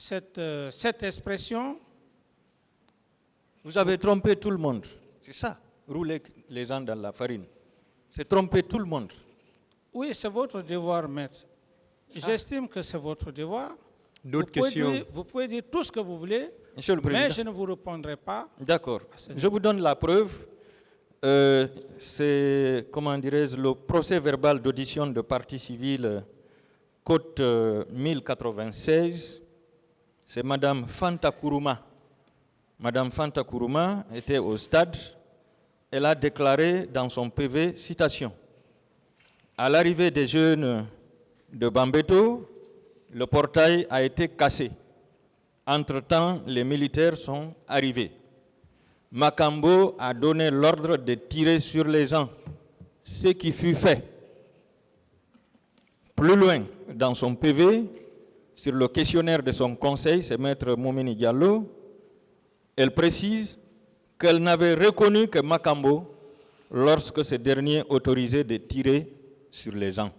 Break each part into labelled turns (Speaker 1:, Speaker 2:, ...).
Speaker 1: cette expression.
Speaker 2: Vous avez trompé tout le monde. C'est ça, rouler les gens dans la farine. C'est tromper tout le monde.
Speaker 1: Oui, c'est votre devoir, maître. J'estime que c'est votre devoir.
Speaker 3: D'autres questions?
Speaker 1: Vous pouvez dire tout ce que vous voulez,
Speaker 2: Monsieur le Président.
Speaker 1: mais je ne vous répondrai pas.
Speaker 2: D'accord. Je vous donne la preuve. C'est, comment dirais-je, le procès verbal d'audition de partie civile, côte 1096. C'est Madame Fanta Kourouma. Madame Fanta Kourouma était au stade. Elle a déclaré dans son PV, citation, à l'arrivée des jeunes de Bambeto, le portail a été cassé. Entre-temps, les militaires sont arrivés. Makambo a donné l'ordre de tirer sur les gens, ce qui fut fait. Plus loin, dans son PV, sur le questionnaire de son conseil, c'est Maître Moumini Diallo, elle précise qu'elle n'avait reconnu que Makambo lorsque ce dernier autorisait de tirer sur les gens.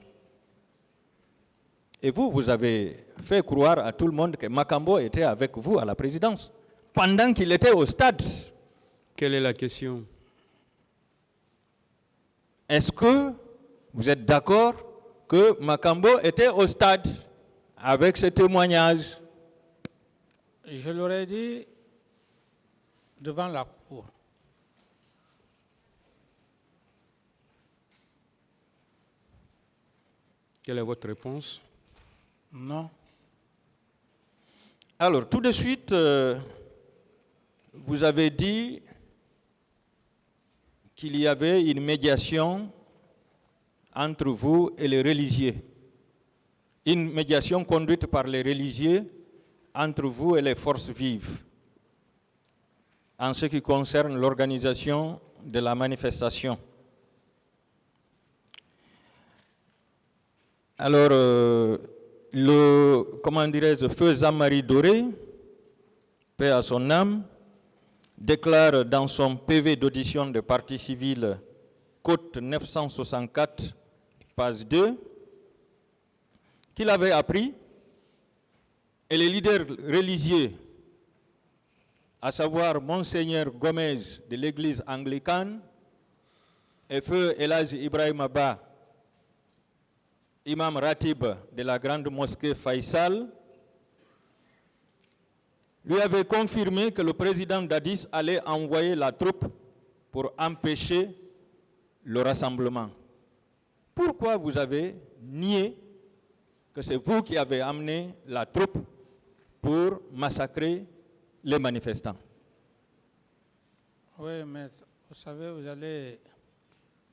Speaker 2: Et vous avez fait croire à tout le monde que Makambo était avec vous à la présidence, pendant qu'il était au stade.
Speaker 3: Quelle est la question?
Speaker 2: Est-ce que vous êtes d'accord que Makambo était au stade avec ce témoignage?
Speaker 1: Je l'aurais dit devant la cour.
Speaker 3: Quelle est votre réponse?
Speaker 1: Non.
Speaker 2: Alors, tout de suite, vous avez dit qu'il y avait une médiation entre vous et les religieux. Une médiation conduite par les religieux entre vous et les forces vives en ce qui concerne l'organisation de la manifestation. Alors, le feu Jean-Marie Doré, paix à son âme, déclare dans son PV d'audition de partie civile, côte 964, page 2, qu'il avait appris et les leaders religieux, à savoir Monseigneur Gomez de l'église anglicane et feu Elhadj Ibrahim Abba, imam Ratib de la grande mosquée Faisal, lui avait confirmé que le président d'Addis allait envoyer la troupe pour empêcher le rassemblement. Pourquoi vous avez nié que c'est vous qui avez amené la troupe pour massacrer les manifestants?
Speaker 1: Oui, mais vous savez, vous allez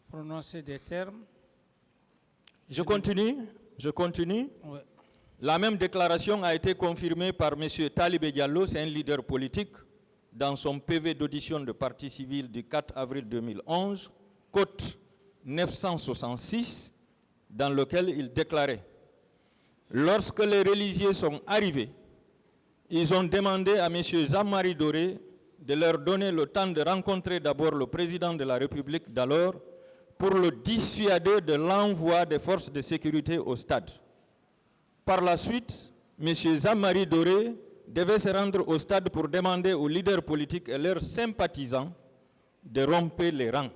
Speaker 1: prononcer des termes.
Speaker 2: Je continue.
Speaker 1: Oui.
Speaker 2: La même déclaration a été confirmée par M. Talibé Diallo, c'est un leader politique, dans son PV d'audition de partie civile du 4 avril 2011, côte 966, dans lequel il déclarait « Lorsque les religieux sont arrivés, ils ont demandé à M. Jean-Marie Doré de leur donner le temps de rencontrer d'abord le président de la République d'alors pour le dissuader de l'envoi des forces de sécurité au stade. Par la suite, M. Jean-Marie Doré devait se rendre au stade pour demander aux leaders politiques et leurs sympathisants de rompre les rangs.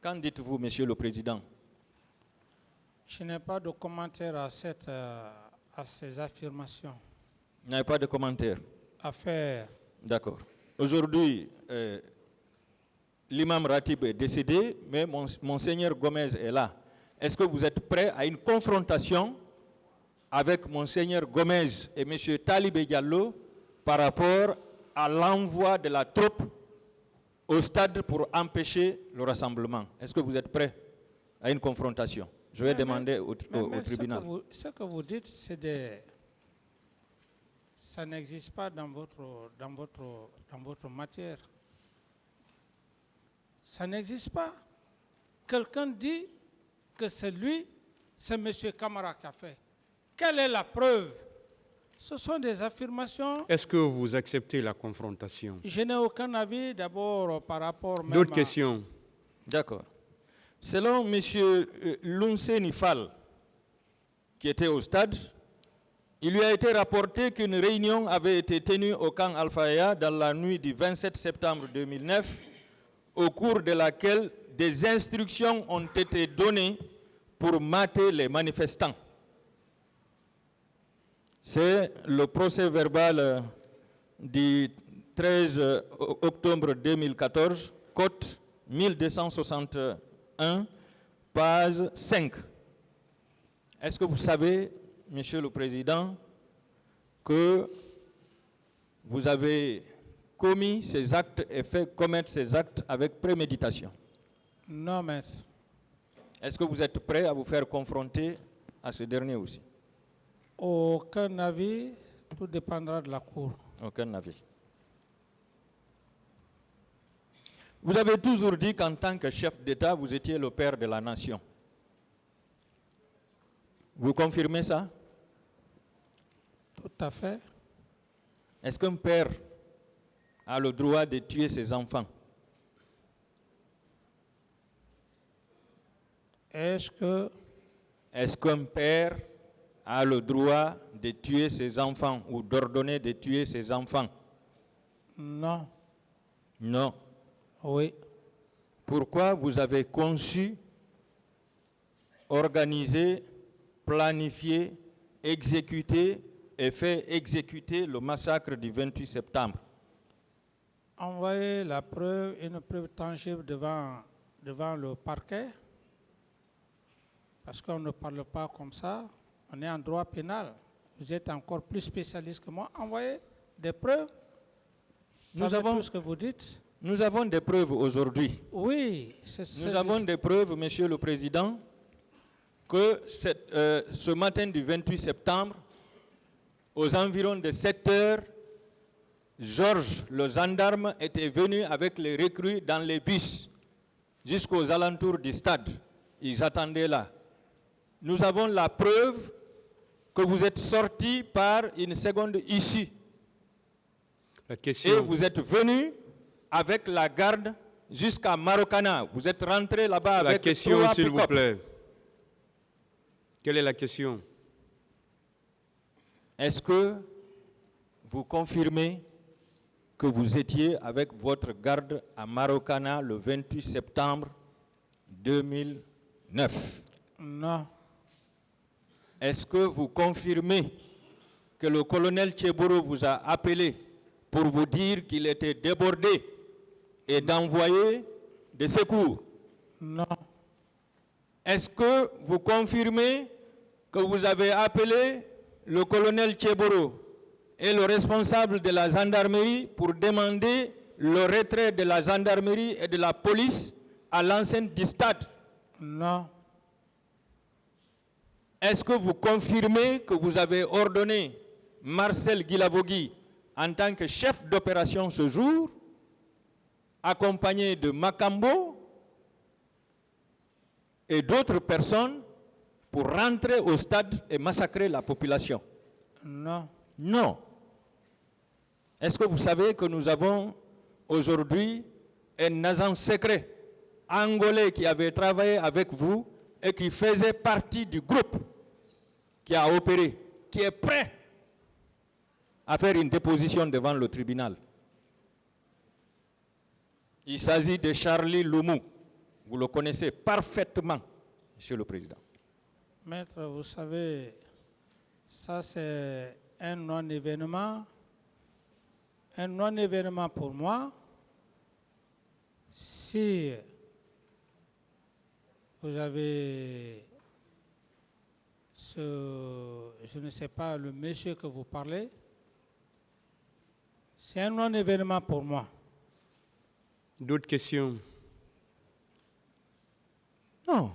Speaker 2: Qu'en dites-vous, Monsieur le Président?
Speaker 1: Je n'ai pas de commentaire à ces affirmations.
Speaker 2: Vous n'avez pas de commentaire?
Speaker 1: À faire.
Speaker 2: D'accord. Aujourd'hui, l'imam Ratib est décédé, mais Monseigneur Gomez est là. Est-ce que vous êtes prêts à une confrontation avec Monseigneur Gomez et M. Talibé Diallo par rapport à l'envoi de la troupe au stade pour empêcher le rassemblement? Est-ce que vous êtes prêts à une confrontation? Je vais demander au tribunal.
Speaker 1: Ce que vous dites, ça n'existe pas dans votre matière. Ça n'existe pas. Quelqu'un dit que c'est lui, c'est M. Camara qui a fait. Quelle est la preuve? Ce sont des affirmations.
Speaker 3: Est-ce que vous acceptez la confrontation?
Speaker 1: Je n'ai aucun avis d'abord par rapport même
Speaker 3: D'autres questions?
Speaker 2: D'accord. Selon M. Lunseni Fall, qui était au stade, Il lui a été rapporté qu'une réunion avait été tenue au camp Al-Faya dans la nuit du 27 septembre 2009, au cours de laquelle des instructions ont été données pour mater les manifestants. C'est le procès verbal du 13 octobre 2014, cote 1261, page 5. Est-ce que vous savez, Monsieur le Président, que vous avez commis ces actes et fait commettre ces actes avec préméditation?
Speaker 1: Non, maître.
Speaker 2: Est-ce que vous êtes prêt à vous faire confronter à ce dernier aussi?
Speaker 1: Aucun avis, tout dépendra de la Cour.
Speaker 2: Aucun avis. Vous avez toujours dit qu'en tant que chef d'État, vous étiez le père de la nation. Vous confirmez ça?
Speaker 1: Tout à fait.
Speaker 2: Est-ce qu'un père a le droit de tuer ses enfants? Est-ce qu'un père a le droit de tuer ses enfants ou d'ordonner de tuer ses enfants?
Speaker 1: Non.
Speaker 2: Non.
Speaker 1: Oui.
Speaker 2: Pourquoi vous avez conçu, organisé, planifié, exécuté et fait exécuter le massacre du 28 septembre?
Speaker 1: Envoyer la preuve, une preuve tangible devant le parquet, parce qu'on ne parle pas comme ça, on est en droit pénal. Vous êtes encore plus spécialiste que moi. Envoyez des preuves. Nous avons tout ce que vous dites.
Speaker 2: Nous avons des preuves aujourd'hui.
Speaker 1: Oui.
Speaker 2: Nous avons des preuves, Monsieur le Président, que ce matin du 28 septembre, aux environs de 7 heures, Georges, le gendarme, était venu avec les recrues dans les bus jusqu'aux alentours du stade. Ils attendaient là. Nous avons la preuve que vous êtes sorti par une seconde issue. Et vous êtes venu avec la garde jusqu'à Marokana. Vous êtes rentré là-bas avec...
Speaker 3: La question, s'il vous plaît. Quelle est la question?
Speaker 2: Est-ce que vous confirmez que vous étiez avec votre garde à Marokana le 28 septembre 2009?
Speaker 1: Non.
Speaker 2: Est-ce que vous confirmez que le colonel Tcheboro vous a appelé pour vous dire qu'il était débordé et d'envoyer des secours?
Speaker 1: Non.
Speaker 2: Est-ce que vous confirmez que vous avez appelé le colonel Tcheboro et le responsable de la gendarmerie pour demander le retrait de la gendarmerie et de la police à l'enceinte du stade?
Speaker 1: Non.
Speaker 2: Est-ce que vous confirmez que vous avez ordonné Marcel Guilavogui en tant que chef d'opération ce jour, accompagné de Makambo et d'autres personnes, pour rentrer au stade et massacrer la population?
Speaker 1: Non.
Speaker 2: Non. Est-ce que vous savez que nous avons aujourd'hui un agent secret angolais qui avait travaillé avec vous et qui faisait partie du groupe qui a opéré, qui est prêt à faire une déposition devant le tribunal? Il s'agit de Charlie Loumou. Vous le connaissez parfaitement, Monsieur le Président.
Speaker 1: Maître, vous savez, ça c'est un non-événement. Un non-événement pour moi. Si vous avez je ne sais pas, le monsieur que vous parlez, c'est un non-événement pour moi.
Speaker 3: D'autres questions?
Speaker 2: Non.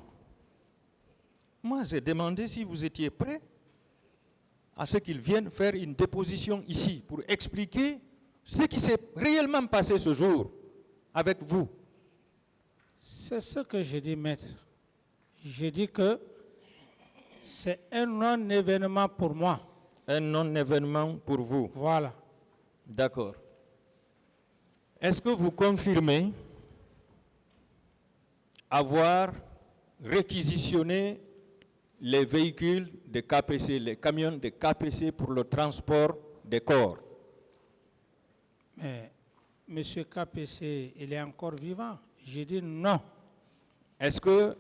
Speaker 2: Moi, j'ai demandé si vous étiez prêt à ce qu'ils viennent faire une déposition ici pour expliquer ce qui s'est réellement passé ce jour avec vous.
Speaker 1: C'est ce que j'ai dit, maître. J'ai dit que c'est un non-événement pour moi.
Speaker 2: Un non-événement pour vous.
Speaker 1: Voilà.
Speaker 2: D'accord. Est-ce que vous confirmez avoir réquisitionné les véhicules de KPC, les camions de KPC pour le transport des corps.
Speaker 1: Mais M. KPC, il est encore vivant. J'ai dit non.
Speaker 2: Est-ce que